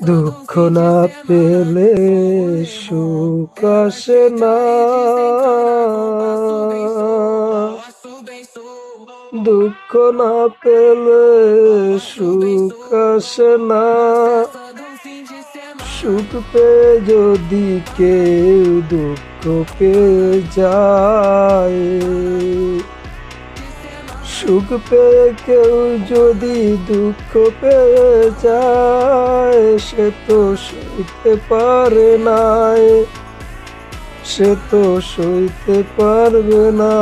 দুঃখ না পেলে সুখ আসে না, দুঃখ না পেলে সুখ আসে না। সুখ পেয়ে যদি কেউ দুঃখ পেয়ে যায়, সুখ পেয়ে কেউ যদি দুঃখ পেয়ে যায়, সে তো সইতে পারে নাই, সে তো সইতে পারবে না।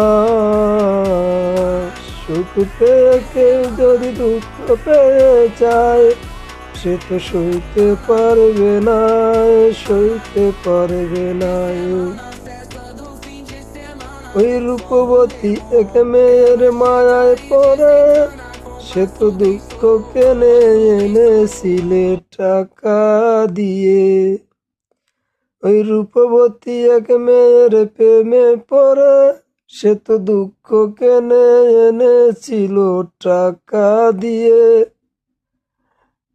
সুখ পেয়ে কেউ যদি দুঃখ পেয়ে যায়, সে তো সইতে পারবে না, সইতে পারবে না। ওই রূপবতী এক মেয়ের মায়ায় পড়ে, সে তো দুঃখ কেনে এনেছিলে টাকা দিয়ে। ওই রূপবতী এক মেয়ের প্রেমে পড়ে, সে তো দুঃখ কেনে এনেছিল টাকা দিয়ে।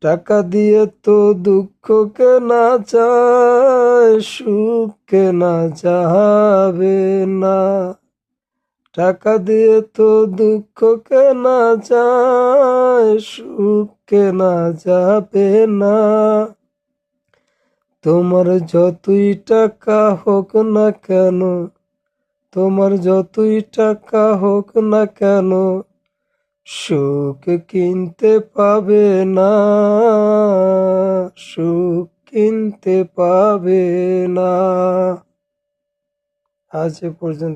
টাকা দিয়ে তো দুঃখ কেনা যায়, সুখ কেনা যাবে না। টাকা দিয়ে তো দুঃখ কেনা যায়, সুখ কেনা যাবে না। তোমার যতই টাকা হোক না কেন, তোমার যতই টাকা হোক না কেন, সুখ কিনতে পাবে না, সুখ কিনতে পাবে না। আজ এ পর্যন্ত।